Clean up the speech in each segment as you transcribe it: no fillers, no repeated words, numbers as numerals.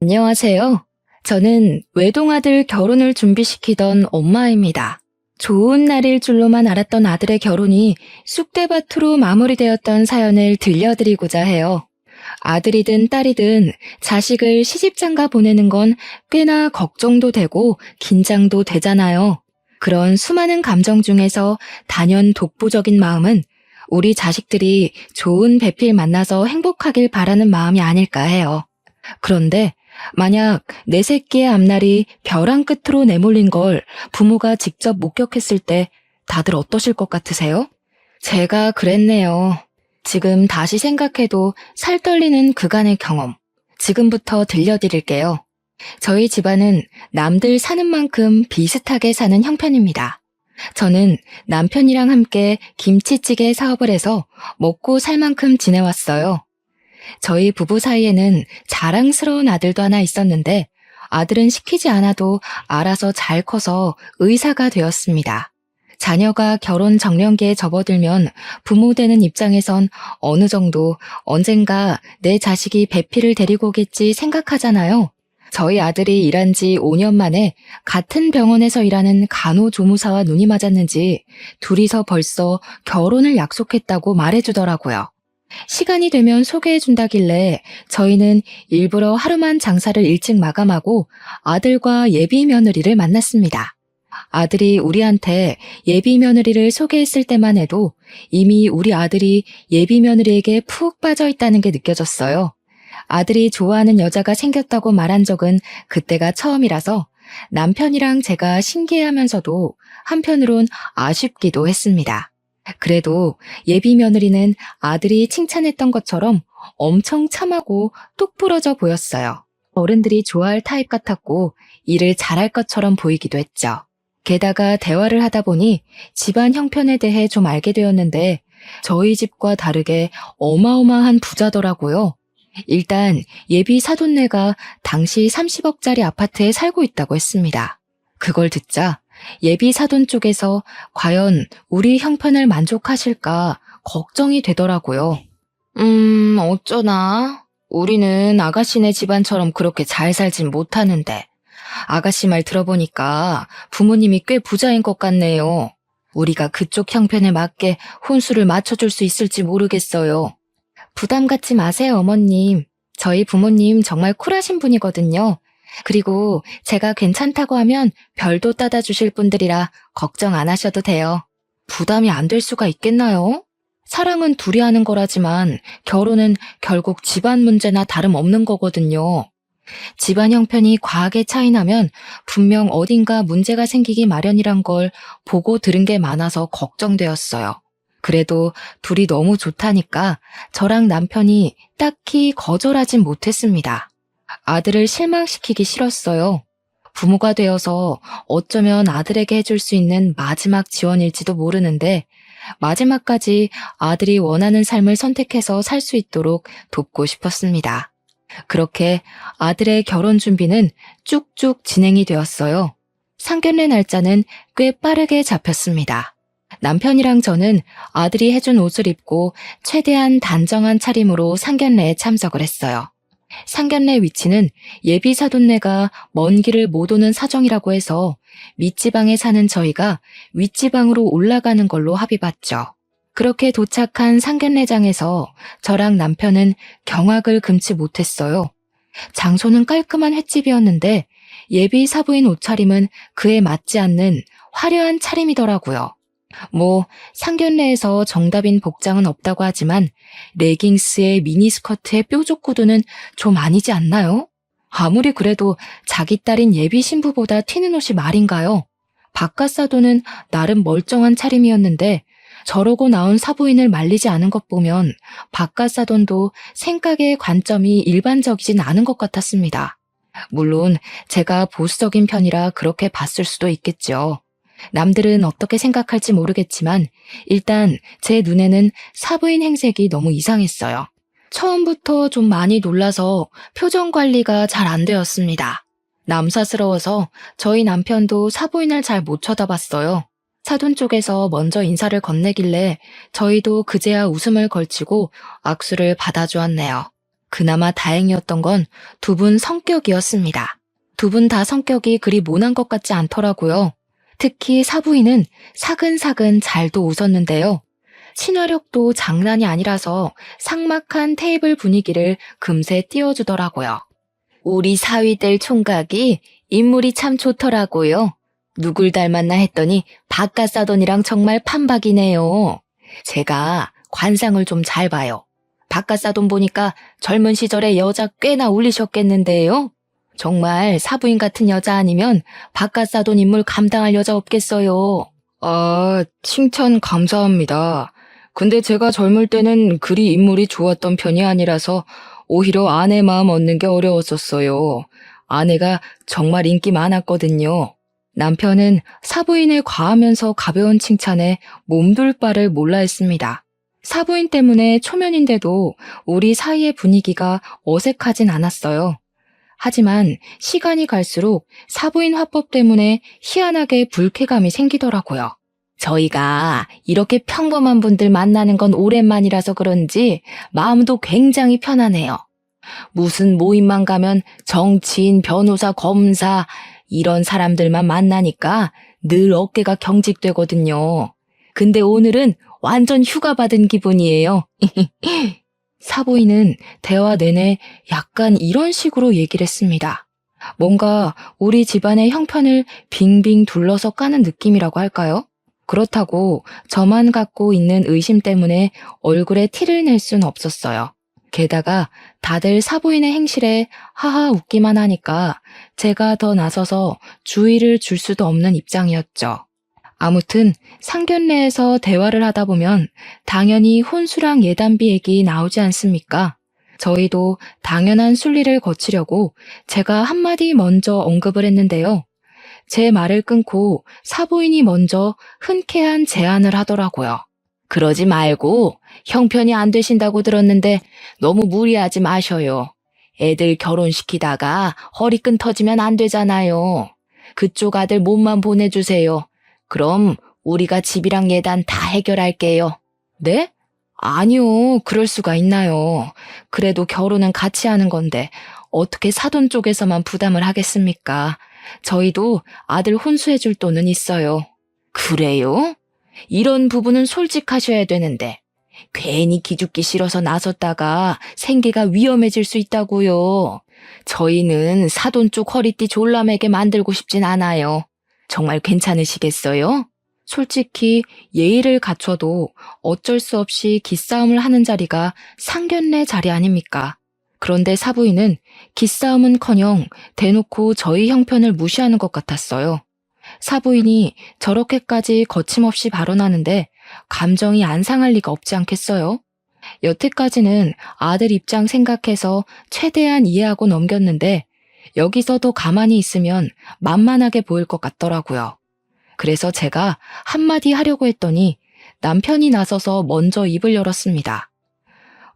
안녕하세요. 저는 외동아들 결혼을 준비시키던 엄마입니다. 좋은 날일 줄로만 알았던 아들의 결혼이 쑥대밭으로 마무리되었던 사연을 들려드리고자 해요. 아들이든 딸이든 자식을 시집장가 보내는 건 꽤나 걱정도 되고 긴장도 되잖아요. 그런 수많은 감정 중에서 단연 독보적인 마음은 우리 자식들이 좋은 배필 만나서 행복하길 바라는 마음이 아닐까 해요. 그런데 만약 내 새끼의 앞날이 벼랑 끝으로 내몰린 걸 부모가 직접 목격했을 때 다들 어떠실 것 같으세요? 제가 그랬네요. 지금 다시 생각해도 살 떨리는 그간의 경험. 지금부터 들려드릴게요. 저희 집안은 남들 사는 만큼 비슷하게 사는 형편입니다. 저는 남편이랑 함께 김치찌개 사업을 해서 먹고 살 만큼 지내왔어요. 저희 부부 사이에는 자랑스러운 아들도 하나 있었는데 아들은 시키지 않아도 알아서 잘 커서 의사가 되었습니다. 자녀가 결혼 정년기에 접어들면 부모 되는 입장에선 어느 정도 언젠가 내 자식이 배필을 데리고 오겠지 생각하잖아요. 저희 아들이 일한 지 5년 만에 같은 병원에서 일하는 간호조무사와 눈이 맞았는지 둘이서 벌써 결혼을 약속했다고 말해주더라고요. 시간이 되면 소개해준다길래 저희는 일부러 하루만 장사를 일찍 마감하고 아들과 예비 며느리를 만났습니다. 아들이 우리한테 예비 며느리를 소개했을 때만 해도 이미 우리 아들이 예비 며느리에게 푹 빠져 있다는 게 느껴졌어요. 아들이 좋아하는 여자가 생겼다고 말한 적은 그때가 처음이라서 남편이랑 제가 신기해하면서도 한편으론 아쉽기도 했습니다. 그래도 예비 며느리는 아들이 칭찬했던 것처럼 엄청 참하고 똑부러져 보였어요. 어른들이 좋아할 타입 같았고 일을 잘할 것처럼 보이기도 했죠. 게다가 대화를 하다 보니 집안 형편에 대해 좀 알게 되었는데 저희 집과 다르게 어마어마한 부자더라고요. 일단 예비 사돈네가 당시 30억짜리 아파트에 살고 있다고 했습니다. 그걸 듣자 예비 사돈 쪽에서 과연 우리 형편을 만족하실까 걱정이 되더라고요. 어쩌나? 우리는 아가씨네 집안처럼 그렇게 잘 살진 못하는데 아가씨 말 들어보니까 부모님이 꽤 부자인 것 같네요. 우리가 그쪽 형편에 맞게 혼수를 맞춰줄 수 있을지 모르겠어요. 부담 갖지 마세요, 어머님. 저희 부모님 정말 쿨하신 분이거든요. 그리고 제가 괜찮다고 하면 별도 따다 주실 분들이라 걱정 안 하셔도 돼요. 부담이 안 될 수가 있겠나요? 사랑은 둘이 하는 거라지만 결혼은 결국 집안 문제나 다름없는 거거든요. 집안 형편이 과하게 차이 나면 분명 어딘가 문제가 생기기 마련이란 걸 보고 들은 게 많아서 걱정되었어요. 그래도 둘이 너무 좋다니까 저랑 남편이 딱히 거절하진 못했습니다. 아들을 실망시키기 싫었어요. 부모가 되어서 어쩌면 아들에게 해줄 수 있는 마지막 지원일지도 모르는데 마지막까지 아들이 원하는 삶을 선택해서 살 수 있도록 돕고 싶었습니다. 그렇게 아들의 결혼 준비는 쭉쭉 진행이 되었어요. 상견례 날짜는 꽤 빠르게 잡혔습니다. 남편이랑 저는 아들이 해준 옷을 입고 최대한 단정한 차림으로 상견례에 참석을 했어요. 상견례 위치는 예비 사돈네가 먼 길을 못 오는 사정이라고 해서 밑지방에 사는 저희가 윗지방으로 올라가는 걸로 합의봤죠. 그렇게 도착한 상견례장에서 저랑 남편은 경악을 금치 못했어요. 장소는 깔끔한 횟집이었는데 예비 사부인 옷차림은 그에 맞지 않는 화려한 차림이더라고요. 상견례에서 정답인 복장은 없다고 하지만 레깅스에 미니스커트에 뾰족 구두는 좀 아니지 않나요? 아무리 그래도 자기 딸인 예비 신부보다 튀는 옷이 말인가요? 바깥사도는 나름 멀쩡한 차림이었는데 저러고 나온 사부인을 말리지 않은 것 보면 바깥사돈도 생각의 관점이 일반적이진 않은 것 같았습니다. 물론 제가 보수적인 편이라 그렇게 봤을 수도 있겠죠. 남들은 어떻게 생각할지 모르겠지만 일단 제 눈에는 사부인 행색이 너무 이상했어요. 처음부터 좀 많이 놀라서 표정 관리가 잘 안 되었습니다. 남사스러워서 저희 남편도 사부인을 잘 못 쳐다봤어요. 사돈 쪽에서 먼저 인사를 건네길래 저희도 그제야 웃음을 걸치고 악수를 받아주었네요. 그나마 다행이었던 건 두 분 성격이었습니다. 두 분 다 성격이 그리 모난 것 같지 않더라고요. 특히 사부인은 사근사근 잘도 웃었는데요. 친화력도 장난이 아니라서 삭막한 테이블 분위기를 금세 띄워주더라고요. 우리 사위들 총각이 인물이 참 좋더라고요. 누굴 닮았나 했더니 바깥사돈이랑 정말 판박이네요. 제가 관상을 좀 잘 봐요. 바깥사돈 보니까 젊은 시절에 여자 꽤나 울리셨겠는데요. 정말 사부인 같은 여자 아니면 바깥사돈 인물 감당할 여자 없겠어요. 아, 칭찬 감사합니다. 근데 제가 젊을 때는 그리 인물이 좋았던 편이 아니라서 오히려 아내 마음 얻는 게 어려웠었어요. 아내가 정말 인기 많았거든요. 남편은 사부인의 과하면서 가벼운 칭찬에 몸둘 바를 몰라 했습니다. 사부인 때문에 초면인데도 우리 사이의 분위기가 어색하진 않았어요. 하지만 시간이 갈수록 사부인 화법 때문에 희한하게 불쾌감이 생기더라고요. 저희가 이렇게 평범한 분들 만나는 건 오랜만이라서 그런지 마음도 굉장히 편하네요. 무슨 모임만 가면 정치인, 변호사, 검사 이런 사람들만 만나니까 늘 어깨가 경직되거든요. 근데 오늘은 완전 휴가 받은 기분이에요. 사부인은 대화 내내 약간 이런 식으로 얘기를 했습니다. 뭔가 우리 집안의 형편을 빙빙 둘러서 까는 느낌이라고 할까요? 그렇다고 저만 갖고 있는 의심 때문에 얼굴에 티를 낼 순 없었어요. 게다가 다들 사부인의 행실에 하하 웃기만 하니까 제가 더 나서서 주의를 줄 수도 없는 입장이었죠. 아무튼 상견례에서 대화를 하다 보면 당연히 혼수랑 예단비 얘기 나오지 않습니까? 저희도 당연한 순리를 거치려고 제가 한마디 먼저 언급을 했는데요. 제 말을 끊고 사부인이 먼저 흔쾌한 제안을 하더라고요. 그러지 말고 형편이 안 되신다고 들었는데 너무 무리하지 마셔요. 애들 결혼시키다가 허리끈 터지면 안 되잖아요. 그쪽 아들 몸만 보내주세요. 그럼 우리가 집이랑 예단 다 해결할게요. 네? 아니요, 그럴 수가 있나요. 그래도 결혼은 같이 하는 건데 어떻게 사돈 쪽에서만 부담을 하겠습니까? 저희도 아들 혼수해줄 돈은 있어요. 그래요? 이런 부분은 솔직하셔야 되는데 괜히 기죽기 싫어서 나섰다가 생계가 위험해질 수 있다고요. 저희는 사돈 쪽 허리띠 졸라매게 만들고 싶진 않아요. 정말 괜찮으시겠어요? 솔직히 예의를 갖춰도 어쩔 수 없이 기싸움을 하는 자리가 상견례 자리 아닙니까? 그런데 사부인은 기싸움은커녕 대놓고 저희 형편을 무시하는 것 같았어요. 사부인이 저렇게까지 거침없이 발언하는데 감정이 안 상할 리가 없지 않겠어요? 여태까지는 아들 입장 생각해서 최대한 이해하고 넘겼는데 여기서 더 가만히 있으면 만만하게 보일 것 같더라고요. 그래서 제가 한마디 하려고 했더니 남편이 나서서 먼저 입을 열었습니다.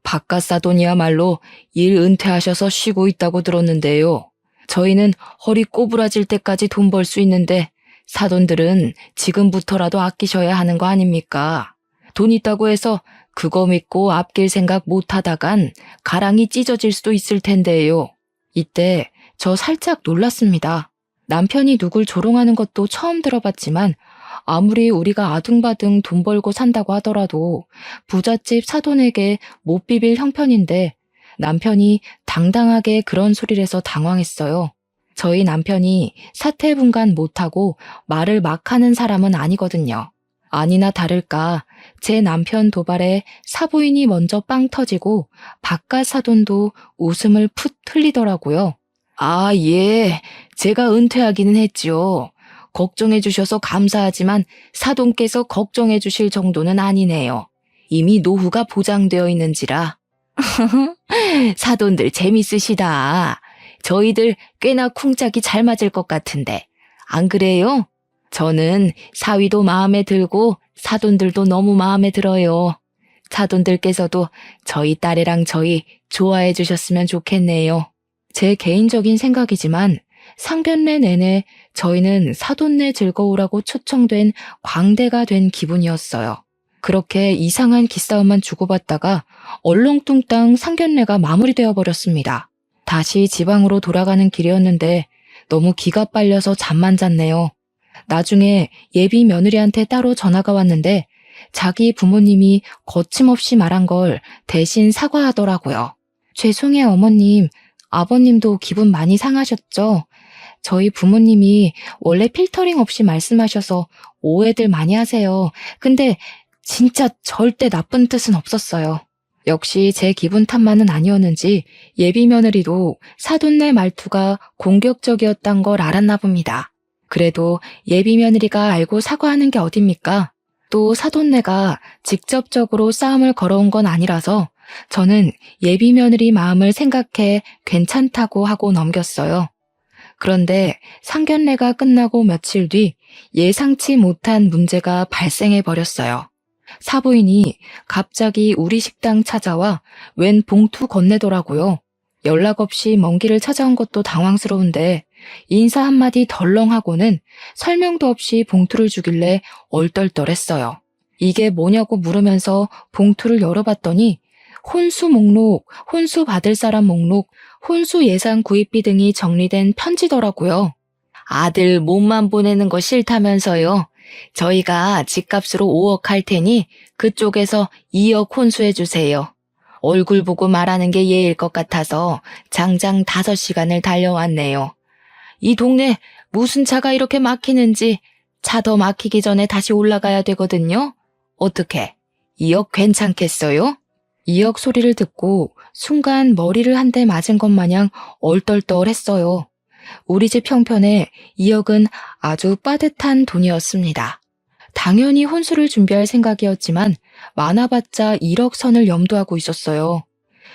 바깥사돈이야말로 일 은퇴하셔서 쉬고 있다고 들었는데요. 저희는 허리 꼬부라질 때까지 돈 벌 수 있는데 사돈들은 지금부터라도 아끼셔야 하는 거 아닙니까? 돈 있다고 해서 그거 믿고 아낄 생각 못 하다간 가랑이 찢어질 수도 있을 텐데요. 이때 저 살짝 놀랐습니다. 남편이 누굴 조롱하는 것도 처음 들어봤지만 아무리 우리가 아등바등 돈 벌고 산다고 하더라도 부잣집 사돈에게 못 비빌 형편인데 남편이 당당하게 그런 소리를 해서 당황했어요. 저희 남편이 사태분간 못하고 말을 막 하는 사람은 아니거든요. 아니나 다를까 제 남편 도발에 사부인이 먼저 빵 터지고 바깥 사돈도 웃음을 풋 흘리더라고요. 아, 예. 제가 은퇴하기는 했죠. 걱정해 주셔서 감사하지만 사돈께서 걱정해 주실 정도는 아니네요. 이미 노후가 보장되어 있는지라. 사돈들 재밌으시다. 저희들 꽤나 쿵짝이 잘 맞을 것 같은데. 안 그래요? 저는 사위도 마음에 들고 사돈들도 너무 마음에 들어요. 사돈들께서도 저희 딸이랑 저희 좋아해 주셨으면 좋겠네요. 제 개인적인 생각이지만 상견례 내내 저희는 사돈네 즐거우라고 초청된 광대가 된 기분이었어요. 그렇게 이상한 기싸움만 주고받다가 얼렁뚱땅 상견례가 마무리되어 버렸습니다. 다시 지방으로 돌아가는 길이었는데 너무 기가 빨려서 잠만 잤네요. 나중에 예비 며느리한테 따로 전화가 왔는데 자기 부모님이 거침없이 말한 걸 대신 사과하더라고요. 죄송해요, 어머님. 아버님도 기분 많이 상하셨죠? 저희 부모님이 원래 필터링 없이 말씀하셔서 오해들 많이 하세요. 근데 진짜 절대 나쁜 뜻은 없었어요. 역시 제 기분 탓만은 아니었는지 예비 며느리도 사돈네 말투가 공격적이었단 걸 알았나 봅니다. 그래도 예비 며느리가 알고 사과하는 게 어딥니까? 또 사돈네가 직접적으로 싸움을 걸어온 건 아니라서 저는 예비 며느리 마음을 생각해 괜찮다고 하고 넘겼어요. 그런데 상견례가 끝나고 며칠 뒤 예상치 못한 문제가 발생해 버렸어요. 사부인이 갑자기 우리 식당 찾아와 웬 봉투 건네더라고요. 연락 없이 먼 길을 찾아온 것도 당황스러운데 인사 한마디 덜렁하고는 설명도 없이 봉투를 주길래 얼떨떨했어요. 이게 뭐냐고 물으면서 봉투를 열어봤더니 혼수 목록, 혼수 받을 사람 목록, 혼수 예산 구입비 등이 정리된 편지더라고요. 아들 몸만 보내는 거 싫다면서요. 저희가 집값으로 5억 할 테니 그쪽에서 2억 혼수해 주세요. 얼굴 보고 말하는 게 예일 것 같아서 장장 5시간을 달려왔네요. 이 동네 무슨 차가 이렇게 막히는지 차 더 막히기 전에 다시 올라가야 되거든요. 어떻게 2억 괜찮겠어요? 2억 소리를 듣고 순간 머리를 한 대 맞은 것 마냥 얼떨떨했어요. 우리 집 형편에 2억은 아주 빠듯한 돈이었습니다. 당연히 혼수를 준비할 생각이었지만 많아봤자 1억 선을 염두하고 있었어요.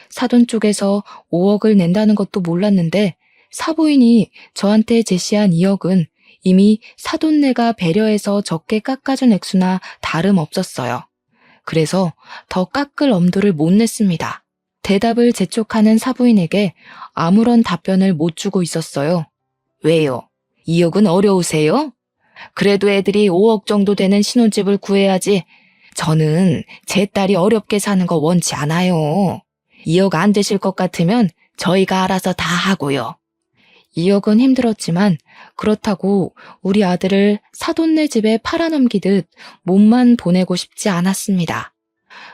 사돈 쪽에서 5억을 낸다는 것도 몰랐는데 사부인이 저한테 제시한 2억은 이미 사돈네가 배려해서 적게 깎아준 액수나 다름없었어요. 그래서 더 깎을 엄두를 못 냈습니다. 대답을 재촉하는 사부인에게 아무런 답변을 못 주고 있었어요. 왜요? 2억은 어려우세요? 그래도 애들이 5억 정도 되는 신혼집을 구해야지. 저는 제 딸이 어렵게 사는 거 원치 않아요. 2억 안 되실 것 같으면 저희가 알아서 다 하고요. 2억은 힘들었지만 그렇다고 우리 아들을 사돈네 집에 팔아넘기듯 몸만 보내고 싶지 않았습니다.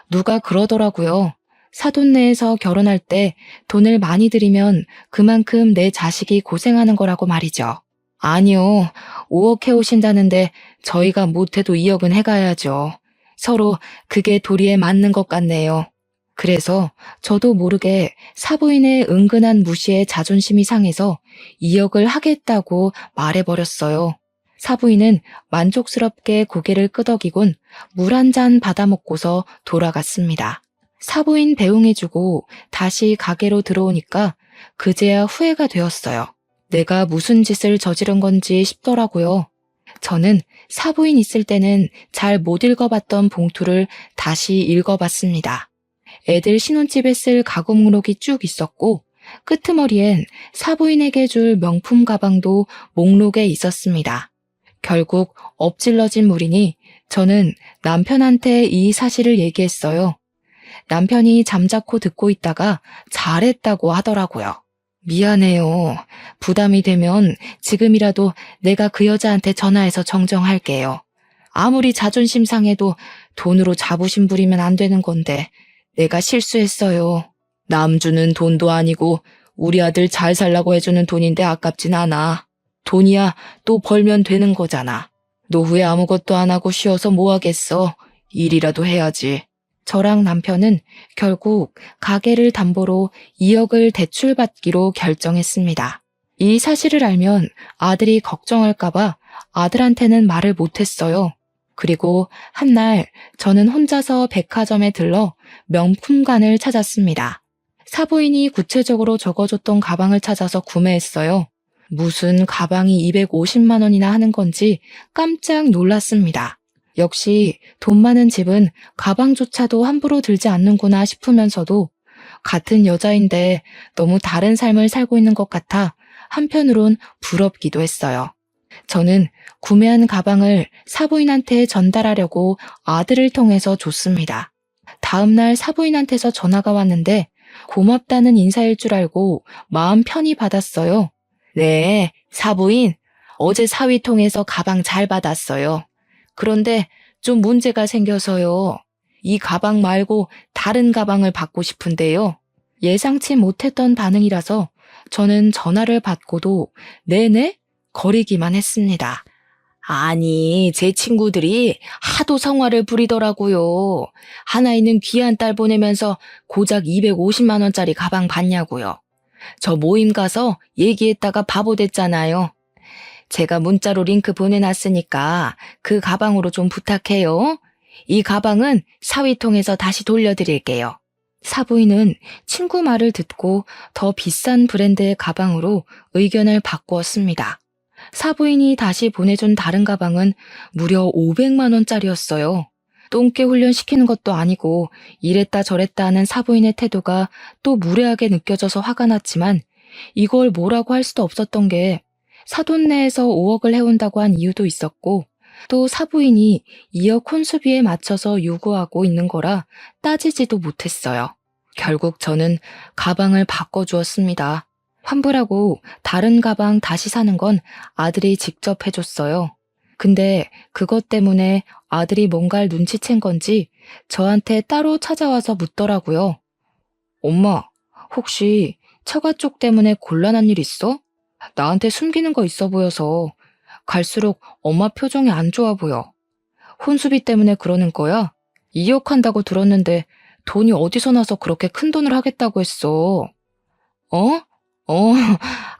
누가 그러더라고요. 사돈네에서 결혼할 때 돈을 많이 들이면 그만큼 내 자식이 고생하는 거라고 말이죠. 아니요, 5억 해오신다는데 저희가 못해도 2억은 해가야죠. 서로 그게 도리에 맞는 것 같네요. 그래서 저도 모르게 사부인의 은근한 무시에 자존심이 상해서 2억을 하겠다고 말해버렸어요. 사부인은 만족스럽게 고개를 끄덕이곤 물 한 잔 받아먹고서 돌아갔습니다. 사부인 배웅해주고 다시 가게로 들어오니까 그제야 후회가 되었어요. 내가 무슨 짓을 저지른 건지 싶더라고요. 저는 사부인 있을 때는 잘 못 읽어봤던 봉투를 다시 읽어봤습니다. 애들 신혼집에 쓸 가구 목록이 쭉 있었고 끄트머리엔 사부인에게 줄 명품 가방도 목록에 있었습니다. 결국 엎질러진 물이니 저는 남편한테 이 사실을 얘기했어요. 남편이 잠자코 듣고 있다가 잘했다고 하더라고요. 미안해요. 부담이 되면 지금이라도 내가 그 여자한테 전화해서 정정할게요. 아무리 자존심 상해도 돈으로 자부심 부리면 안 되는 건데 내가 실수했어요. 남 주는 돈도 아니고 우리 아들 잘 살라고 해주는 돈인데 아깝진 않아. 돈이야 또 벌면 되는 거잖아. 노후에 아무것도 안 하고 쉬어서 뭐 하겠어. 일이라도 해야지. 저랑 남편은 결국 가게를 담보로 2억을 대출받기로 결정했습니다. 이 사실을 알면 아들이 걱정할까봐 아들한테는 말을 못했어요. 그리고 한날 저는 혼자서 백화점에 들러 명품관을 찾았습니다. 사부인이 구체적으로 적어줬던 가방을 찾아서 구매했어요. 무슨 가방이 250만 원이나 하는 건지 깜짝 놀랐습니다. 역시 돈 많은 집은 가방조차도 함부로 들지 않는구나 싶으면서도 같은 여자인데 너무 다른 삶을 살고 있는 것 같아 한편으론 부럽기도 했어요. 저는 구매한 가방을 사부인한테 전달하려고 아들을 통해서 줬습니다. 다음날 사부인한테서 전화가 왔는데 고맙다는 인사일 줄 알고 마음 편히 받았어요. 네, 사부인. 어제 사위 통해서 가방 잘 받았어요. 그런데 좀 문제가 생겨서요. 이 가방 말고 다른 가방을 받고 싶은데요. 예상치 못했던 반응이라서 저는 전화를 받고도 네네? 거리기만 했습니다. 아니, 제 친구들이 하도 성화를 부리더라고요. 하나이는 귀한 딸 보내면서 고작 250만 원짜리 가방 받냐고요. 저 모임 가서 얘기했다가 바보 됐잖아요. 제가 문자로 링크 보내놨으니까 그 가방으로 좀 부탁해요. 이 가방은 사위 통해서 다시 돌려드릴게요. 사부인은 친구 말을 듣고 더 비싼 브랜드의 가방으로 의견을 바꾸었습니다. 사부인이 다시 보내준 다른 가방은 무려 500만 원짜리였어요. 똥개 훈련시키는 것도 아니고 이랬다 저랬다 하는 사부인의 태도가 또 무례하게 느껴져서 화가 났지만 이걸 뭐라고 할 수도 없었던 게 사돈네에서 5억을 해온다고 한 이유도 있었고 또 사부인이 2억 혼수비에 맞춰서 요구하고 있는 거라 따지지도 못했어요. 결국 저는 가방을 바꿔주었습니다. 환불하고 다른 가방 다시 사는 건 아들이 직접 해줬어요. 근데 그것 때문에 아들이 뭔가를 눈치챈 건지 저한테 따로 찾아와서 묻더라고요. 엄마, 혹시 처가 쪽 때문에 곤란한 일 있어? 나한테 숨기는 거 있어 보여서 갈수록 엄마 표정이 안 좋아 보여. 혼수비 때문에 그러는 거야? 2억 한다고 들었는데 돈이 어디서 나서 그렇게 큰 돈을 하겠다고 했어? 어?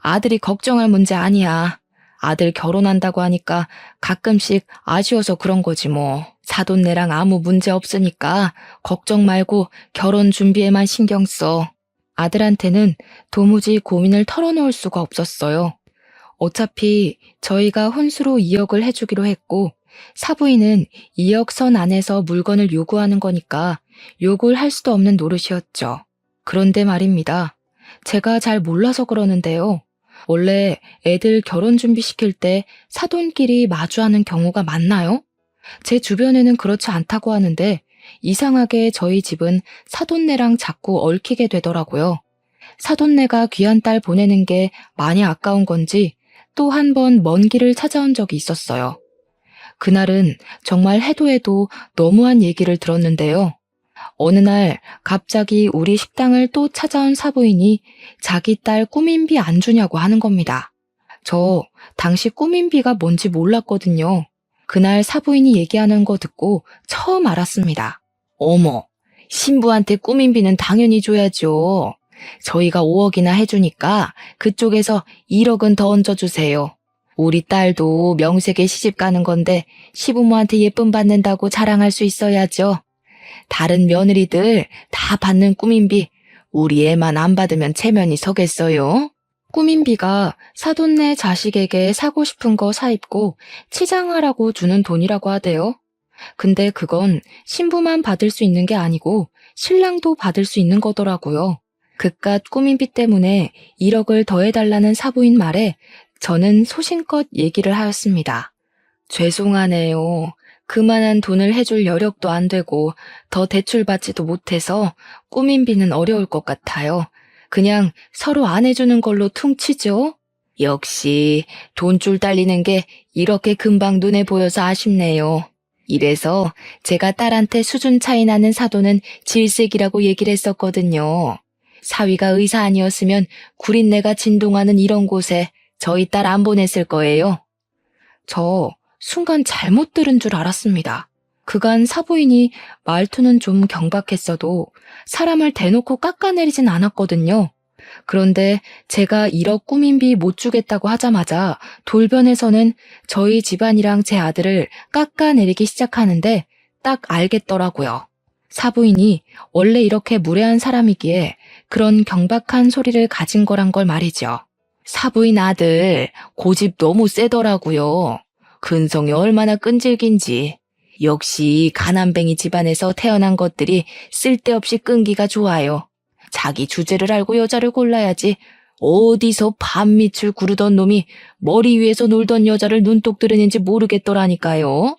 아들이 걱정할 문제 아니야. 아들 결혼한다고 하니까 가끔씩 아쉬워서 그런 거지 뭐. 사돈네랑 아무 문제 없으니까 걱정 말고 결혼 준비에만 신경 써. 아들한테는 도무지 고민을 털어놓을 수가 없었어요. 어차피 저희가 혼수로 2억을 해주기로 했고 사부인은 2억 선 안에서 물건을 요구하는 거니까 욕을 할 수도 없는 노릇이었죠. 그런데 말입니다. 제가 잘 몰라서 그러는데요. 원래 애들 결혼 준비시킬 때 사돈끼리 마주하는 경우가 많나요? 제 주변에는 그렇지 않다고 하는데 이상하게 저희 집은 사돈네랑 자꾸 얽히게 되더라고요. 사돈네가 귀한 딸 보내는 게 많이 아까운 건지 또 한 번 먼 길을 찾아온 적이 있었어요. 그날은 정말 해도 해도 너무한 얘기를 들었는데요. 어느 날 갑자기 우리 식당을 또 찾아온 사부인이 자기 딸 꾸민비 안 주냐고 하는 겁니다. 저 당시 꾸민비가 뭔지 몰랐거든요. 그날 사부인이 얘기하는 거 듣고 처음 알았습니다. 어머, 신부한테 꾸민비는 당연히 줘야죠. 저희가 5억이나 해주니까 그쪽에서 1억은 더 얹어주세요. 우리 딸도 명색에 시집 가는 건데 시부모한테 예쁨 받는다고 자랑할 수 있어야죠. 다른 며느리들 다 받는 꾸민비 우리 애만 안 받으면 체면이 서겠어요? 꾸민비가 사돈네 자식에게 사고 싶은 거 사입고 치장하라고 주는 돈이라고 하대요. 근데 그건 신부만 받을 수 있는 게 아니고 신랑도 받을 수 있는 거더라고요. 그깟 꾸민비 때문에 1억을 더해달라는 사부인 말에 저는 소신껏 얘기를 하였습니다. 죄송하네요. 그만한 돈을 해줄 여력도 안 되고 더 대출받지도 못해서 꾸민비는 어려울 것 같아요. 그냥 서로 안 해주는 걸로 퉁치죠? 역시 돈줄 달리는 게 이렇게 금방 눈에 보여서 아쉽네요. 이래서 제가 딸한테 수준 차이 나는 사돈은 질색이라고 얘기를 했었거든요. 사위가 의사 아니었으면 구린내가 진동하는 이런 곳에 저희 딸 안 보냈을 거예요. 저 순간 잘못 들은 줄 알았습니다. 그간 사부인이 말투는 좀 경박했어도 사람을 대놓고 깎아내리진 않았거든요. 그런데 제가 1억 꾸민비 못 주겠다고 하자마자 돌변해서는 저희 집안이랑 제 아들을 깎아내리기 시작하는데 딱 알겠더라고요. 사부인이 원래 이렇게 무례한 사람이기에 그런 경박한 소리를 가진 거란 걸 말이죠. 사부인 아들 고집 너무 세더라고요. 근성이 얼마나 끈질긴지. 역시 가난뱅이 집안에서 태어난 것들이 쓸데없이 끈기가 좋아요. 자기 주제를 알고 여자를 골라야지 어디서 밤밑을 구르던 놈이 머리 위에서 놀던 여자를 눈독 들이는지 모르겠더라니까요.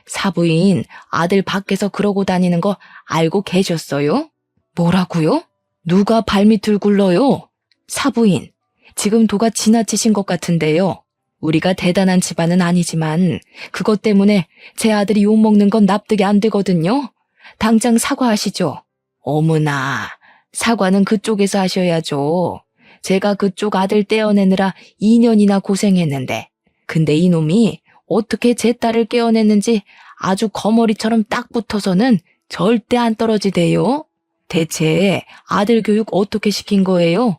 사부인, 아들 밖에서 그러고 다니는 거 알고 계셨어요? 뭐라고요? 누가 발밑을 굴러요? 사부인, 지금 도가 지나치신 것 같은데요. 우리가 대단한 집안은 아니지만 그것 때문에 제 아들이 욕먹는 건 납득이 안 되거든요. 당장 사과하시죠. 어머나, 사과는 그쪽에서 하셔야죠. 제가 그쪽 아들 떼어내느라 2년이나 고생했는데, 근데 이놈이 어떻게 제 딸을 깨어냈는지 아주 거머리처럼 딱 붙어서는 절대 안 떨어지대요. 대체 아들 교육 어떻게 시킨 거예요?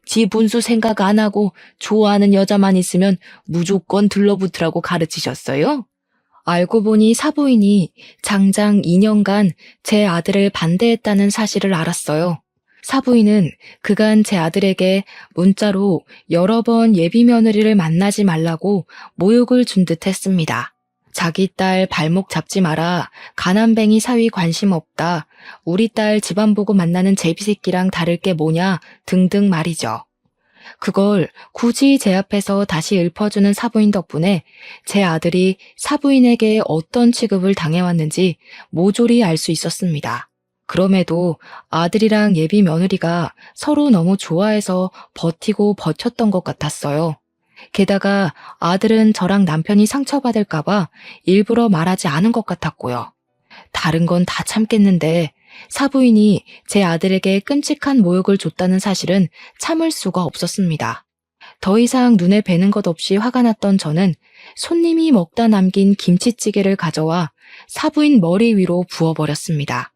지 분수 생각 안 하고 좋아하는 여자만 있으면 무조건 들러붙으라고 가르치셨어요? 알고 보니 사부인이 장장 2년간 제 아들을 반대했다는 사실을 알았어요. 사부인은 그간 제 아들에게 문자로 여러 번 예비 며느리를 만나지 말라고 모욕을 준 듯 했습니다. 자기 딸 발목 잡지 마라, 가난뱅이 사위 관심 없다, 우리 딸 집안 보고 만나는 제비새끼랑 다를 게 뭐냐 등등 말이죠. 그걸 굳이 제 앞에서 다시 읊어주는 사부인 덕분에 제 아들이 사부인에게 어떤 취급을 당해왔는지 모조리 알 수 있었습니다. 그럼에도 아들이랑 예비 며느리가 서로 너무 좋아해서 버티고 버텼던 것 같았어요. 게다가 아들은 저랑 남편이 상처받을까봐 일부러 말하지 않은 것 같았고요. 다른 건 다 참겠는데 사부인이 제 아들에게 끔찍한 모욕을 줬다는 사실은 참을 수가 없었습니다. 더 이상 눈에 뵈는 것 없이 화가 났던 저는 손님이 먹다 남긴 김치찌개를 가져와 사부인 머리 위로 부어버렸습니다.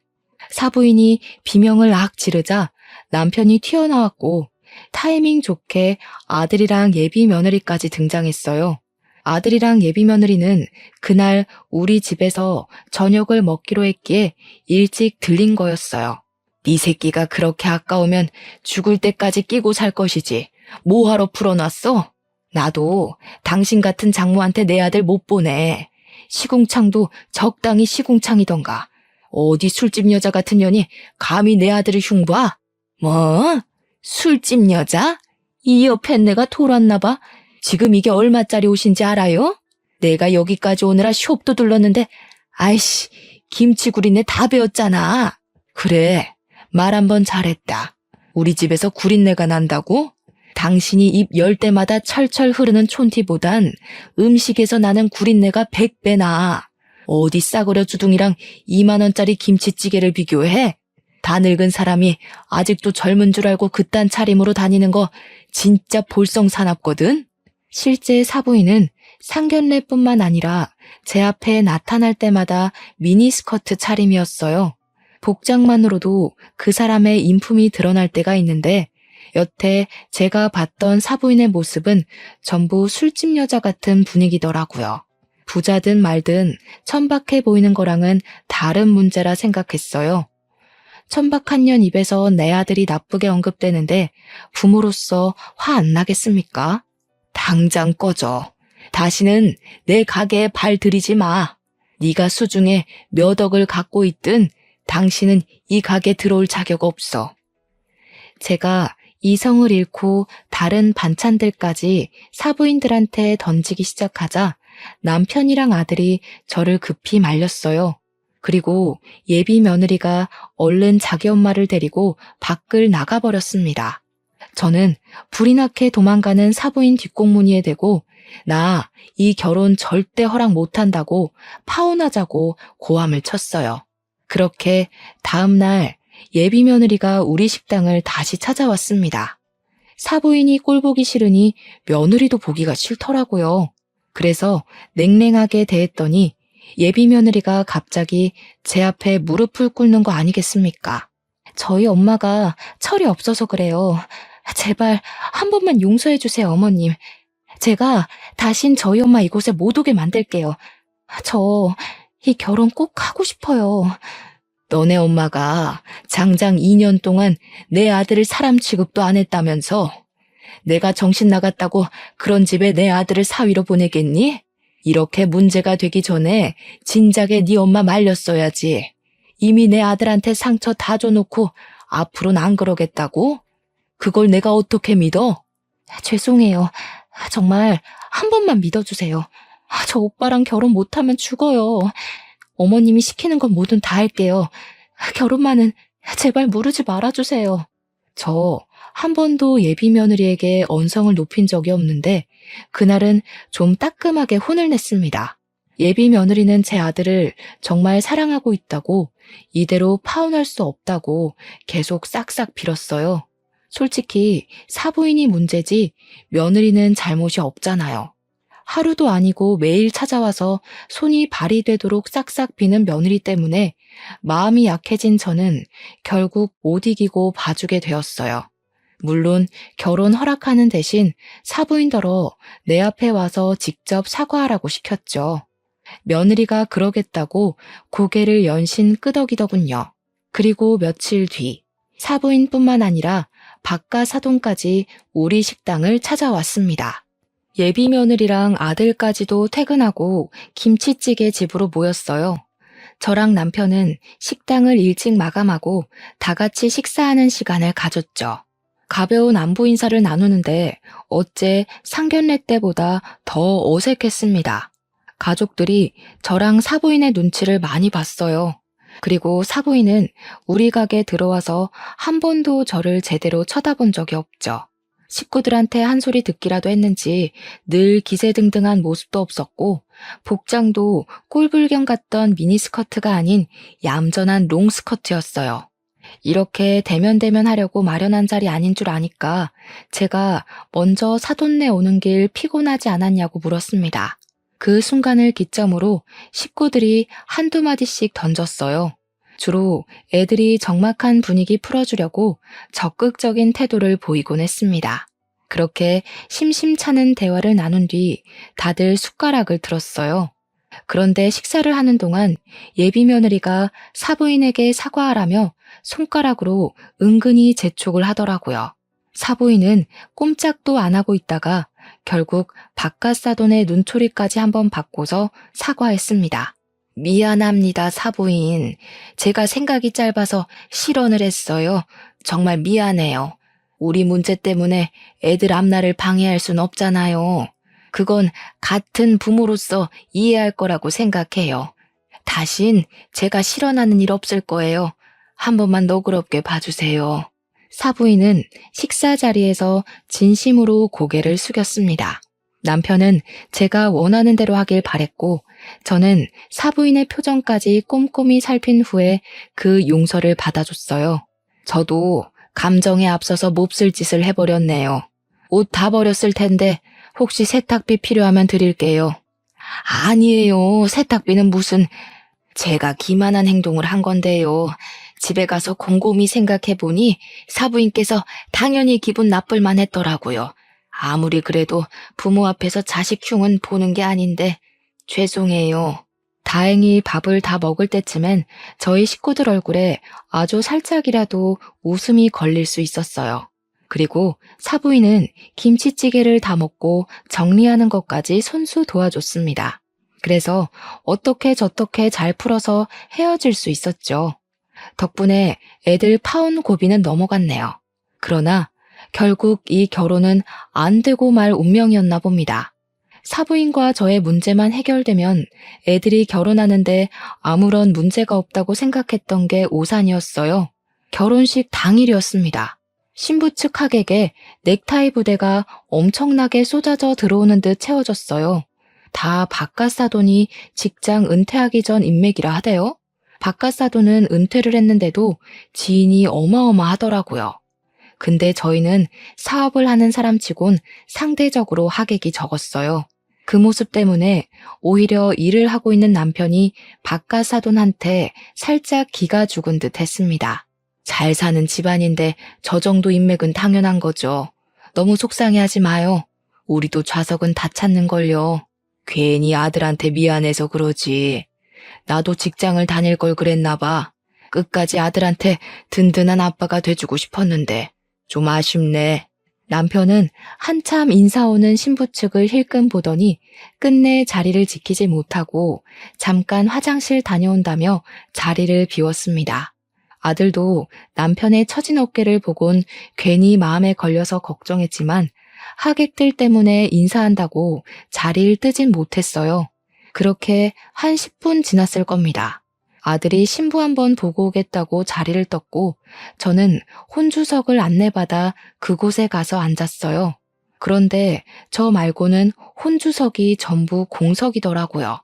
사부인이 비명을 악 지르자 남편이 튀어나왔고 타이밍 좋게 아들이랑 예비 며느리까지 등장했어요. 아들이랑 예비 며느리는 그날 우리 집에서 저녁을 먹기로 했기에 일찍 들린 거였어요. 네 새끼가 그렇게 아까우면 죽을 때까지 끼고 살 것이지. 뭐하러 풀어놨어? 나도 당신 같은 장모한테 내 아들 못 보내. 시궁창도 적당히 시궁창이던가. 어디 술집 여자 같은 년이 감히 내 아들을 흉봐? 뭐? 술집 여자? 이 옆에 내가 돌았나 봐. 지금 이게 얼마짜리 옷인지 알아요? 내가 여기까지 오느라 숍도 둘렀는데 아이씨, 김치구리네 다 배웠잖아. 그래, 말 한번 잘했다. 우리 집에서 구린내가 난다고? 당신이 입 열 때마다 철철 흐르는 촌티보단 음식에서 나는 구린내가 100배 나. 어디 싸구려 주둥이랑 2만원짜리 김치찌개를 비교해? 다 늙은 사람이 아직도 젊은 줄 알고 그딴 차림으로 다니는 거 진짜 볼썽사납거든? 실제 사부인은 상견례뿐만 아니라 제 앞에 나타날 때마다 미니스커트 차림이었어요. 복장만으로도 그 사람의 인품이 드러날 때가 있는데 여태 제가 봤던 사부인의 모습은 전부 술집 여자 같은 분위기더라고요. 부자든 말든 천박해 보이는 거랑은 다른 문제라 생각했어요. 천박한 년 입에서 내 아들이 나쁘게 언급되는데 부모로서 화 안 나겠습니까? 당장 꺼져. 다시는 내 가게에 발 들이지 마. 네가 수중에 몇 억을 갖고 있든 당신은 이 가게 들어올 자격 없어. 제가 이성을 잃고 다른 반찬들까지 사부인들한테 던지기 시작하자 남편이랑 아들이 저를 급히 말렸어요. 그리고 예비 며느리가 얼른 자기 엄마를 데리고 밖을 나가버렸습니다. 저는 불이 나게 도망가는 사부인 뒷공무니에 대고 나 이 결혼 절대 허락 못한다고 파혼하자고 고함을 쳤어요. 그렇게 다음 날 예비 며느리가 우리 식당을 다시 찾아왔습니다. 사부인이 꼴보기 싫으니 며느리도 보기가 싫더라고요. 그래서 냉랭하게 대했더니 예비 며느리가 갑자기 제 앞에 무릎을 꿇는 거 아니겠습니까? 저희 엄마가 철이 없어서 그래요. 제발 한 번만 용서해 주세요, 어머님. 제가 다신 저희 엄마 이곳에 못 오게 만들게요. 저 이 결혼 꼭 하고 싶어요. 너네 엄마가 장장 2년 동안 내 아들을 사람 취급도 안 했다면서 내가 정신 나갔다고 그런 집에 내 아들을 사위로 보내겠니? 이렇게 문제가 되기 전에 진작에 네 엄마 말렸어야지. 이미 내 아들한테 상처 다 줘놓고 앞으로는 안 그러겠다고? 그걸 내가 어떻게 믿어? 죄송해요. 정말 한 번만 믿어주세요. 저 오빠랑 결혼 못하면 죽어요. 어머님이 시키는 건 뭐든 다 할게요. 결혼만은 제발 무르지 말아주세요. 저 한 번도 예비 며느리에게 언성을 높인 적이 없는데 그날은 좀 따끔하게 혼을 냈습니다. 예비 며느리는 제 아들을 정말 사랑하고 있다고, 이대로 파혼할 수 없다고 계속 싹싹 빌었어요. 솔직히 사부인이 문제지 며느리는 잘못이 없잖아요. 하루도 아니고 매일 찾아와서 손이 발이 되도록 싹싹 비는 며느리 때문에 마음이 약해진 저는 결국 못 이기고 봐주게 되었어요. 물론 결혼 허락하는 대신 사부인더러 내 앞에 와서 직접 사과하라고 시켰죠. 며느리가 그러겠다고 고개를 연신 끄덕이더군요. 그리고 며칠 뒤 사부인뿐만 아니라 박가 사돈까지 우리 식당을 찾아왔습니다. 예비 며느리랑 아들까지도 퇴근하고 김치찌개 집으로 모였어요. 저랑 남편은 식당을 일찍 마감하고 다 같이 식사하는 시간을 가졌죠. 가벼운 안부 인사를 나누는데 어째 상견례 때보다 더 어색했습니다. 가족들이 저랑 사부인의 눈치를 많이 봤어요. 그리고 사부인은 우리 가게 들어와서 한 번도 저를 제대로 쳐다본 적이 없죠. 식구들한테 한 소리 듣기라도 했는지 늘 기세등등한 모습도 없었고 복장도 꼴불견 같던 미니스커트가 아닌 얌전한 롱스커트였어요. 이렇게 대면대면 하려고 마련한 자리 아닌 줄 아니까 제가 먼저 사돈네 오는 길 피곤하지 않았냐고 물었습니다. 그 순간을 기점으로 식구들이 한두 마디씩 던졌어요. 주로 애들이 적막한 분위기 풀어주려고 적극적인 태도를 보이곤 했습니다. 그렇게 심심찮은 대화를 나눈 뒤 다들 숟가락을 들었어요. 그런데 식사를 하는 동안 예비 며느리가 사부인에게 사과하라며 손가락으로 은근히 재촉을 하더라고요. 사부인은 꼼짝도 안 하고 있다가 결국 바깥사돈의 눈초리까지 한번 받고서 사과했습니다. 미안합니다, 사부인. 제가 생각이 짧아서 실언을 했어요. 정말 미안해요. 우리 문제 때문에 애들 앞날을 방해할 순 없잖아요. 그건 같은 부모로서 이해할 거라고 생각해요. 다신 제가 실언하는 일 없을 거예요. 한 번만 너그럽게 봐주세요. 사부인은 식사 자리에서 진심으로 고개를 숙였습니다. 남편은 제가 원하는 대로 하길 바랬고 저는 사부인의 표정까지 꼼꼼히 살핀 후에 그 용서를 받아줬어요. 저도 감정에 앞서서 몹쓸 짓을 해버렸네요. 옷 다 버렸을 텐데 혹시 세탁비 필요하면 드릴게요. 아니에요. 세탁비는 무슨... 제가 기만한 행동을 한 건데요. 집에 가서 곰곰이 생각해보니 사부인께서 당연히 기분 나쁠 만했더라고요. 아무리 그래도 부모 앞에서 자식 흉은 보는 게 아닌데 죄송해요. 다행히 밥을 다 먹을 때쯤엔 저희 식구들 얼굴에 아주 살짝이라도 웃음이 걸릴 수 있었어요. 그리고 사부인은 김치찌개를 다 먹고 정리하는 것까지 손수 도와줬습니다. 그래서 어떻게 저떻게 잘 풀어서 헤어질 수 있었죠. 덕분에 애들 파혼 고비는 넘어갔네요. 그러나 결국 이 결혼은 안 되고 말 운명이었나 봅니다. 사부인과 저의 문제만 해결되면 애들이 결혼하는데 아무런 문제가 없다고 생각했던 게 오산이었어요. 결혼식 당일이었습니다. 신부 측 하객에 넥타이 부대가 엄청나게 쏟아져 들어오는 듯 채워졌어요. 다 바깥사돈이 직장 은퇴하기 전 인맥이라 하대요. 바깥사돈은 은퇴를 했는데도 지인이 어마어마하더라고요. 근데 저희는 사업을 하는 사람치곤 상대적으로 하객이 적었어요. 그 모습 때문에 오히려 일을 하고 있는 남편이 바깥사돈한테 살짝 기가 죽은 듯 했습니다. 잘 사는 집안인데 저 정도 인맥은 당연한 거죠. 너무 속상해하지 마요. 우리도 좌석은 다 찾는걸요. 괜히 아들한테 미안해서 그러지. 나도 직장을 다닐 걸 그랬나 봐. 끝까지 아들한테 든든한 아빠가 돼주고 싶었는데 좀 아쉽네. 남편은 한참 인사 오는 신부 측을 힐끔 보더니 끝내 자리를 지키지 못하고 잠깐 화장실 다녀온다며 자리를 비웠습니다. 아들도 남편의 처진 어깨를 보곤 괜히 마음에 걸려서 걱정했지만 하객들 때문에 인사한다고 자리를 뜨진 못했어요. 그렇게 한 10분 지났을 겁니다. 아들이 신부 한번 보고 오겠다고 자리를 떴고 저는 혼주석을 안내받아 그곳에 가서 앉았어요. 그런데 저 말고는 혼주석이 전부 공석이더라고요.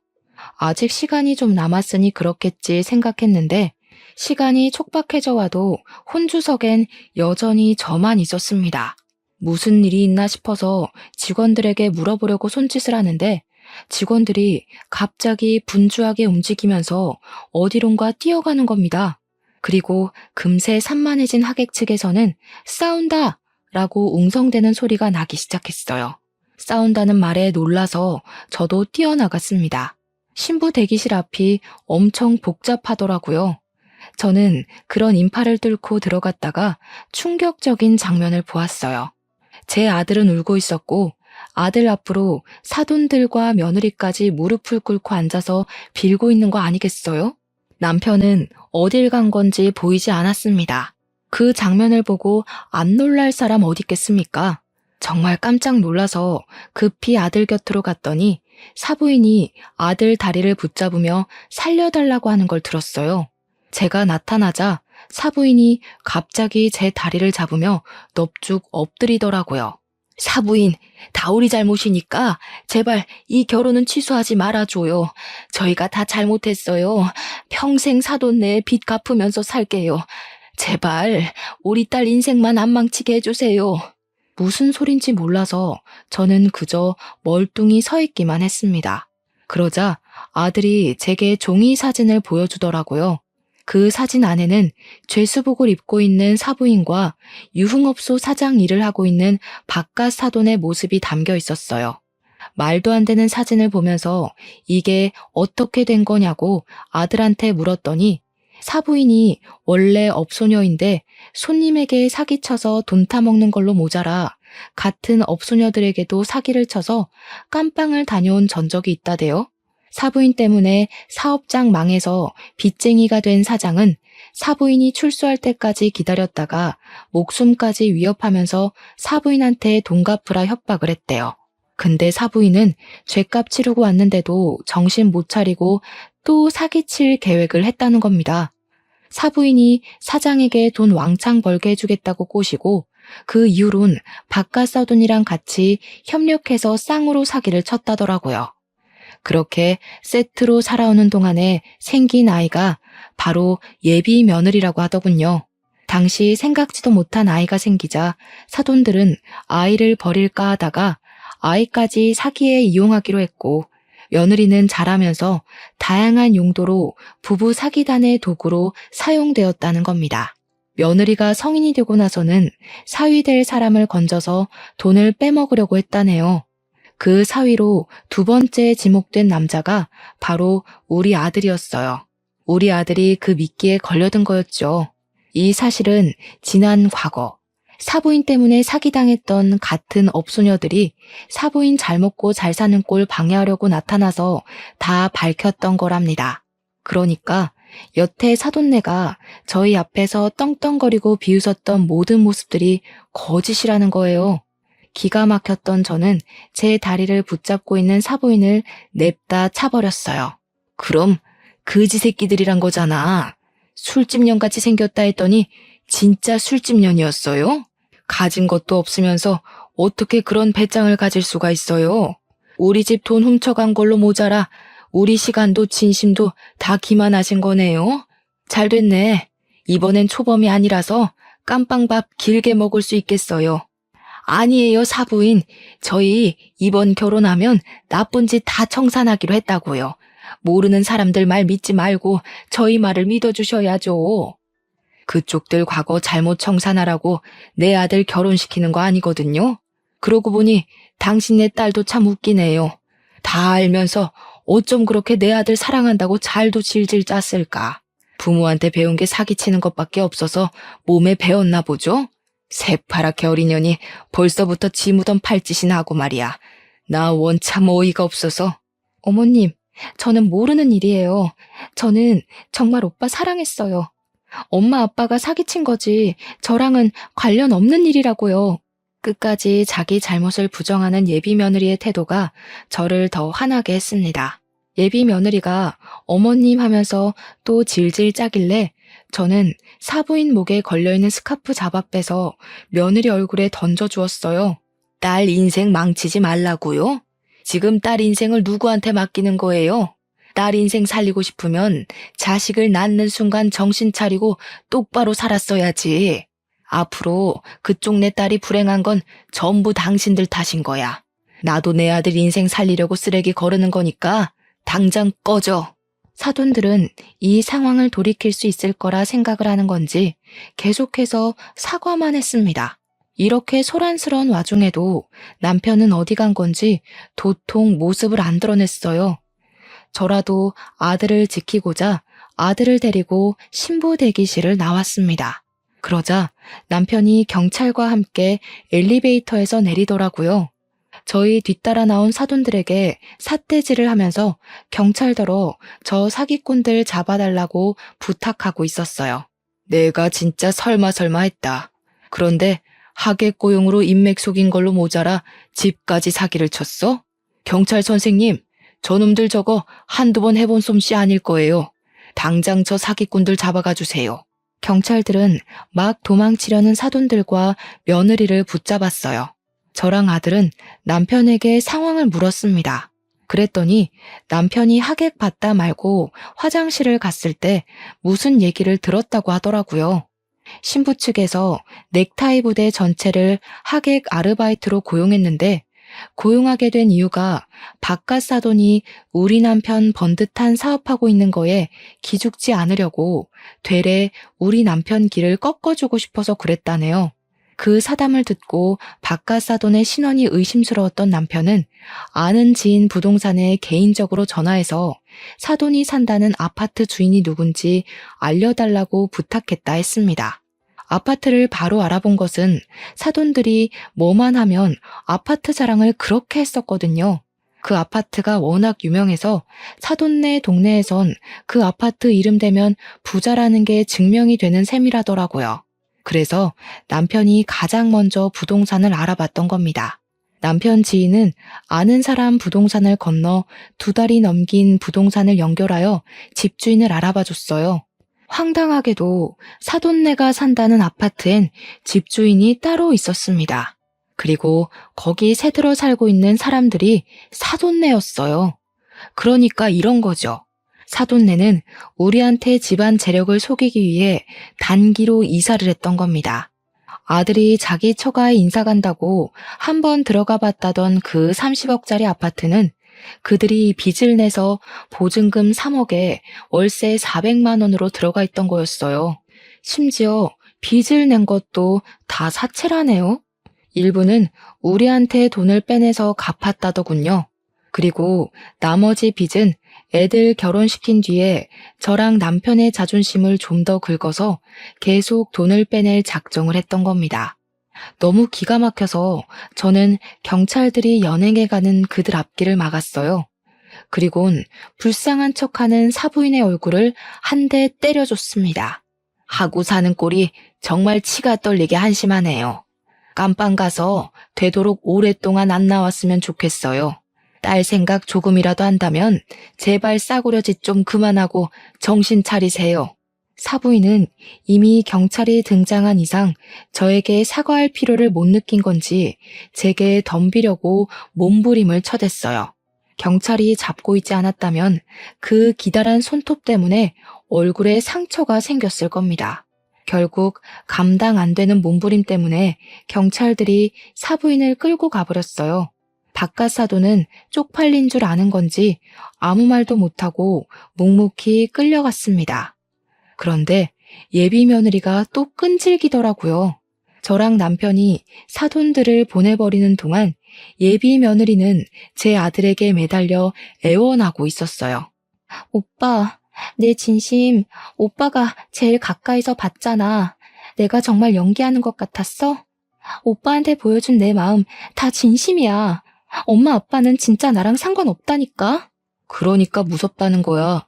아직 시간이 좀 남았으니 그렇겠지 생각했는데 시간이 촉박해져 와도 혼주석엔 여전히 저만 있었습니다. 무슨 일이 있나 싶어서 직원들에게 물어보려고 손짓을 하는데 직원들이 갑자기 분주하게 움직이면서 어디론가 뛰어가는 겁니다. 그리고 금세 산만해진 하객 측에서는 싸운다! 라고 웅성대는 소리가 나기 시작했어요. 싸운다는 말에 놀라서 저도 뛰어나갔습니다. 신부 대기실 앞이 엄청 복잡하더라고요. 저는 그런 인파를 뚫고 들어갔다가 충격적인 장면을 보았어요. 제 아들은 울고 있었고 아들 앞으로 사돈들과 며느리까지 무릎을 꿇고 앉아서 빌고 있는 거 아니겠어요? 남편은 어딜 간 건지 보이지 않았습니다. 그 장면을 보고 안 놀랄 사람 어디 있겠습니까? 정말 깜짝 놀라서 급히 아들 곁으로 갔더니 사부인이 아들 다리를 붙잡으며 살려달라고 하는 걸 들었어요. 제가 나타나자 사부인이 갑자기 제 다리를 잡으며 넙죽 엎드리더라고요. 사부인, 다 우리 잘못이니까 제발 이 결혼은 취소하지 말아줘요. 저희가 다 잘못했어요. 평생 사돈 내 빚 갚으면서 살게요. 제발 우리 딸 인생만 안 망치게 해주세요. 무슨 소린지 몰라서 저는 그저 멀뚱히 서 있기만 했습니다. 그러자 아들이 제게 종이 사진을 보여주더라고요. 그 사진 안에는 죄수복을 입고 있는 사부인과 유흥업소 사장 일을 하고 있는 바깥 사돈의 모습이 담겨 있었어요. 말도 안 되는 사진을 보면서 이게 어떻게 된 거냐고 아들한테 물었더니 사부인이 원래 업소녀인데 손님에게 사기쳐서 돈 타먹는 걸로 모자라 같은 업소녀들에게도 사기를 쳐서 깜빵을 다녀온 전적이 있다대요. 사부인 때문에 사업장 망해서 빚쟁이가 된 사장은 사부인이 출소할 때까지 기다렸다가 목숨까지 위협하면서 사부인한테 돈 갚으라 협박을 했대요. 근데 사부인은 죗값 치르고 왔는데도 정신 못 차리고 또 사기칠 계획을 했다는 겁니다. 사부인이 사장에게 돈 왕창 벌게 해주겠다고 꼬시고 그 이후론 바깥 사돈이랑 같이 협력해서 쌍으로 사기를 쳤다더라고요. 그렇게 세트로 살아오는 동안에 생긴 아이가 바로 예비 며느리라고 하더군요. 당시 생각지도 못한 아이가 생기자 사돈들은 아이를 버릴까 하다가 아이까지 사기에 이용하기로 했고 며느리는 자라면서 다양한 용도로 부부 사기단의 도구로 사용되었다는 겁니다. 며느리가 성인이 되고 나서는 사위될 사람을 건져서 돈을 빼먹으려고 했다네요. 그 사위로 두 번째 지목된 남자가 바로 우리 아들이었어요. 우리 아들이 그 미끼에 걸려든 거였죠. 이 사실은 지난 과거, 사부인 때문에 사기당했던 같은 업소녀들이 사부인 잘 먹고 잘 사는 꼴 방해하려고 나타나서 다 밝혔던 거랍니다. 그러니까 여태 사돈네가 저희 앞에서 떵떵거리고 비웃었던 모든 모습들이 거짓이라는 거예요. 기가 막혔던 저는 제 다리를 붙잡고 있는 사부인을 냅다 차버렸어요. 그럼 그지 새끼들이란 거잖아. 술집년같이 생겼다 했더니 진짜 술집년이었어요? 가진 것도 없으면서 어떻게 그런 배짱을 가질 수가 있어요? 우리 집 돈 훔쳐간 걸로 모자라 우리 시간도 진심도 다 기만하신 거네요. 잘 됐네. 이번엔 초범이 아니라서 깜빵밥 길게 먹을 수 있겠어요. 아니에요, 사부인. 저희 이번 결혼하면 나쁜 짓 다 청산하기로 했다고요. 모르는 사람들 말 믿지 말고 저희 말을 믿어주셔야죠. 그쪽들 과거 잘못 청산하라고 내 아들 결혼시키는 거 아니거든요. 그러고 보니 당신네 딸도 참 웃기네요. 다 알면서 어쩜 그렇게 내 아들 사랑한다고 잘도 질질 짰을까. 부모한테 배운 게 사기치는 것밖에 없어서 몸에 배웠나 보죠? 새파랗게 어린 년이 벌써부터 지 무덤 팔짓이나 하고 말이야. 나 원참 어이가 없어서. 어머님, 저는 모르는 일이에요. 저는 정말 오빠 사랑했어요. 엄마 아빠가 사기친 거지 저랑은 관련 없는 일이라고요. 끝까지 자기 잘못을 부정하는 예비 며느리의 태도가 저를 더 화나게 했습니다. 예비 며느리가 어머님 하면서 또 질질 짜길래 저는 사부인 목에 걸려있는 스카프 잡아 빼서 며느리 얼굴에 던져주었어요. 딸 인생 망치지 말라고요? 지금 딸 인생을 누구한테 맡기는 거예요? 딸 인생 살리고 싶으면 자식을 낳는 순간 정신 차리고 똑바로 살았어야지. 앞으로 그쪽 내 딸이 불행한 건 전부 당신들 탓인 거야. 나도 내 아들 인생 살리려고 쓰레기 거르는 거니까 당장 꺼져. 사돈들은 이 상황을 돌이킬 수 있을 거라 생각을 하는 건지 계속해서 사과만 했습니다. 이렇게 소란스러운 와중에도 남편은 어디 간 건지 도통 모습을 안 드러냈어요. 저라도 아들을 지키고자 아들을 데리고 신부 대기실을 나왔습니다. 그러자 남편이 경찰과 함께 엘리베이터에서 내리더라고요. 저희 뒤따라 나온 사돈들에게 삿대질을 하면서 경찰더러 저 사기꾼들 잡아달라고 부탁하고 있었어요. 내가 진짜 설마 했다. 그런데 하객고용으로 인맥 속인 걸로 모자라 집까지 사기를 쳤어? 경찰 선생님, 저놈들 저거 한두 번 해본 솜씨 아닐 거예요. 당장 저 사기꾼들 잡아가 주세요. 경찰들은 막 도망치려는 사돈들과 며느리를 붙잡았어요. 저랑 아들은 남편에게 상황을 물었습니다. 그랬더니 남편이 하객 받다 말고 화장실을 갔을 때 무슨 얘기를 들었다고 하더라고요. 신부 측에서 넥타이 부대 전체를 하객 아르바이트로 고용했는데 고용하게 된 이유가 바깥 사돈이 우리 남편 번듯한 사업하고 있는 거에 기죽지 않으려고 되레 우리 남편 길을 꺾어주고 싶어서 그랬다네요. 그 사담을 듣고 바깥 사돈의 신원이 의심스러웠던 남편은 아는 지인 부동산에 개인적으로 전화해서 사돈이 산다는 아파트 주인이 누군지 알려달라고 부탁했다 했습니다. 아파트를 바로 알아본 것은 사돈들이 뭐만 하면 아파트 자랑을 그렇게 했었거든요. 그 아파트가 워낙 유명해서 사돈네 동네에선 그 아파트 이름 대면 부자라는 게 증명이 되는 셈이라더라고요. 그래서 남편이 가장 먼저 부동산을 알아봤던 겁니다. 남편 지인은 아는 사람 부동산을 건너 2달이 넘긴 부동산을 연결하여 집주인을 알아봐줬어요. 황당하게도 사돈네가 산다는 아파트엔 집주인이 따로 있었습니다. 그리고 거기 새들어 살고 있는 사람들이 사돈네였어요. 그러니까 이런 거죠. 사돈네는 우리한테 집안 재력을 속이기 위해 단기로 이사를 했던 겁니다. 아들이 자기 처가에 인사 간다고 한번 들어가 봤다던 그 30억짜리 아파트는 그들이 빚을 내서 보증금 3억에 월세 400만 원으로 들어가 있던 거였어요. 심지어 빚을 낸 것도 다 사채라네요. 일부는 우리한테 돈을 빼내서 갚았다더군요. 그리고 나머지 빚은 애들 결혼시킨 뒤에 저랑 남편의 자존심을 좀 더 긁어서 계속 돈을 빼낼 작정을 했던 겁니다. 너무 기가 막혀서 저는 경찰들이 연행해 가는 그들 앞길을 막았어요. 그리곤 불쌍한 척하는 사부인의 얼굴을 한 대 때려줬습니다. 하고 사는 꼴이 정말 치가 떨리게 한심하네요. 깜빵 가서 되도록 오랫동안 안 나왔으면 좋겠어요. 딸 생각 조금이라도 한다면 제발 싸구려 짓 좀 그만하고 정신 차리세요. 사부인은 이미 경찰이 등장한 이상 저에게 사과할 필요를 못 느낀 건지 제게 덤비려고 몸부림을 쳐댔어요. 경찰이 잡고 있지 않았다면 그 기다란 손톱 때문에 얼굴에 상처가 생겼을 겁니다. 결국 감당 안 되는 몸부림 때문에 경찰들이 사부인을 끌고 가버렸어요. 바깥 사돈은 쪽팔린 줄 아는 건지 아무 말도 못하고 묵묵히 끌려갔습니다. 그런데 예비 며느리가 또 끈질기더라고요. 저랑 남편이 사돈들을 보내버리는 동안 예비 며느리는 제 아들에게 매달려 애원하고 있었어요. 오빠, 내 진심 오빠가 제일 가까이서 봤잖아. 내가 정말 연기하는 것 같았어? 오빠한테 보여준 내 마음 다 진심이야. 엄마 아빠는 진짜 나랑 상관없다니까? 그러니까 무섭다는 거야.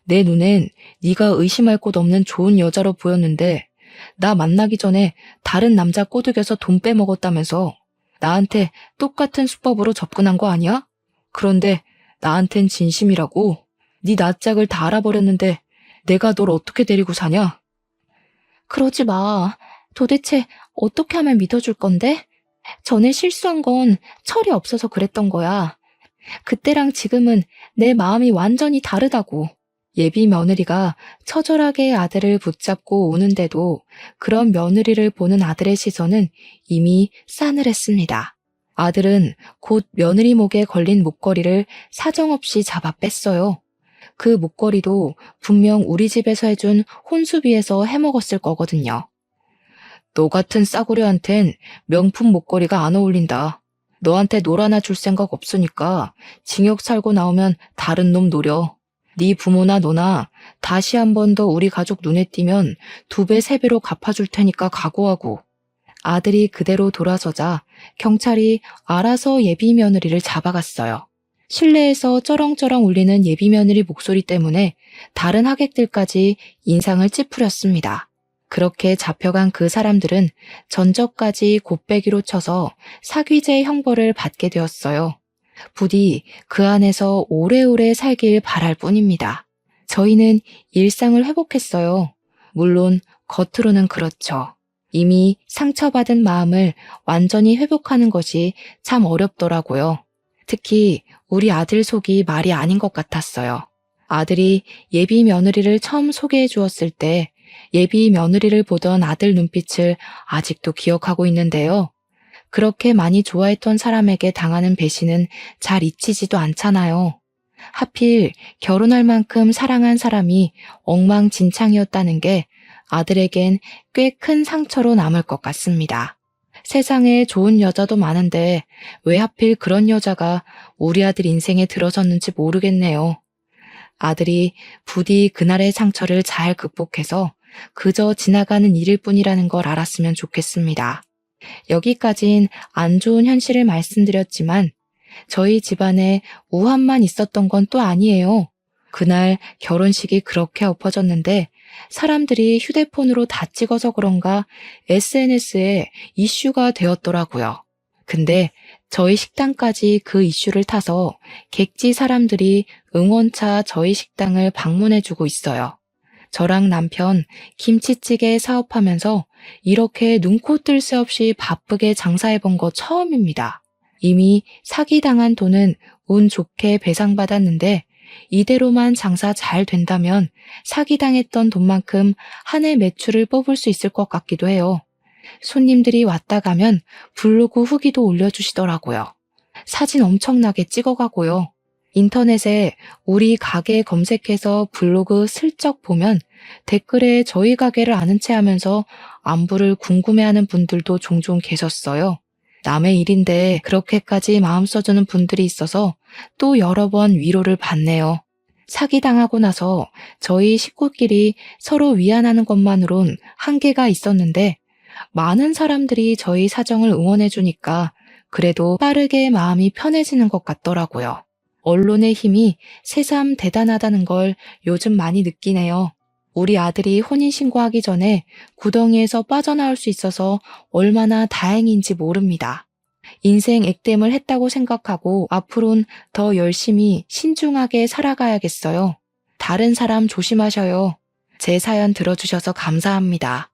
내 눈엔 네가 의심할 곳 없는 좋은 여자로 보였는데 나 만나기 전에 다른 남자 꼬드겨서 돈 빼먹었다면서 나한테 똑같은 수법으로 접근한 거 아니야? 그런데 나한텐 진심이라고. 네 낯짝을 다 알아버렸는데 내가 널 어떻게 데리고 사냐? 그러지 마. 도대체 어떻게 하면 믿어줄 건데? 전에 실수한 건 철이 없어서 그랬던 거야. 그때랑 지금은 내 마음이 완전히 다르다고. 예비 며느리가 처절하게 아들을 붙잡고 우는데도 그런 며느리를 보는 아들의 시선은 이미 싸늘했습니다. 아들은 곧 며느리 목에 걸린 목걸이를 사정없이 잡아 뺐어요. 그 목걸이도 분명 우리 집에서 해준 혼수비에서 해먹었을 거거든요. 너 같은 싸구려한텐 명품 목걸이가 안 어울린다. 너한테 놀 하나 줄 생각 없으니까 징역 살고 나오면 다른 놈 노려. 네 부모나 너나 다시 한 번 더 우리 가족 눈에 띄면 2배, 3배로 갚아줄 테니까 각오하고. 아들이 그대로 돌아서자 경찰이 알아서 예비 며느리를 잡아갔어요. 실내에서 쩌렁쩌렁 울리는 예비 며느리 목소리 때문에 다른 하객들까지 인상을 찌푸렸습니다. 그렇게 잡혀간 그 사람들은 전적까지 곱빼기로 쳐서 사귀제 형벌을 받게 되었어요. 부디 그 안에서 오래오래 살길 바랄 뿐입니다. 저희는 일상을 회복했어요. 물론 겉으로는 그렇죠. 이미 상처받은 마음을 완전히 회복하는 것이 참 어렵더라고요. 특히 우리 아들 속이 말이 아닌 것 같았어요. 아들이 예비 며느리를 처음 소개해 주었을 때 예비 며느리를 보던 아들 눈빛을 아직도 기억하고 있는데요. 그렇게 많이 좋아했던 사람에게 당하는 배신은 잘 잊히지도 않잖아요. 하필 결혼할 만큼 사랑한 사람이 엉망진창이었다는 게 아들에겐 꽤 큰 상처로 남을 것 같습니다. 세상에 좋은 여자도 많은데 왜 하필 그런 여자가 우리 아들 인생에 들어섰는지 모르겠네요. 아들이 부디 그날의 상처를 잘 극복해서 그저 지나가는 일일 뿐이라는 걸 알았으면 좋겠습니다. 여기까진 안 좋은 현실을 말씀드렸지만 저희 집안에 우환만 있었던 건 또 아니에요. 그날 결혼식이 그렇게 엎어졌는데 사람들이 휴대폰으로 다 찍어서 그런가 SNS에 이슈가 되었더라고요. 근데 저희 식당까지 그 이슈를 타서 객지 사람들이 응원차 저희 식당을 방문해주고 있어요. 저랑 남편 김치찌개 사업하면서 이렇게 눈코 뜰 새 없이 바쁘게 장사해본 거 처음입니다. 이미 사기당한 돈은 운 좋게 배상받았는데 이대로만 장사 잘 된다면 사기당했던 돈만큼 한 해 매출을 뽑을 수 있을 것 같기도 해요. 손님들이 왔다 가면 블로그 후기도 올려주시더라고요. 사진 엄청나게 찍어가고요. 인터넷에 우리 가게 검색해서 블로그 슬쩍 보면 댓글에 저희 가게를 아는 체 하면서 안부를 궁금해하는 분들도 종종 계셨어요. 남의 일인데 그렇게까지 마음 써주는 분들이 있어서 또 여러 번 위로를 받네요. 사기당하고 나서 저희 식구끼리 서로 위안하는 것만으론 한계가 있었는데 많은 사람들이 저희 사정을 응원해주니까 그래도 빠르게 마음이 편해지는 것 같더라고요. 언론의 힘이 새삼 대단하다는 걸 요즘 많이 느끼네요. 우리 아들이 혼인신고하기 전에 구덩이에서 빠져나올 수 있어서 얼마나 다행인지 모릅니다. 인생 액땜을 했다고 생각하고 앞으론 더 열심히 신중하게 살아가야겠어요. 다른 사람 조심하셔요. 제 사연 들어주셔서 감사합니다.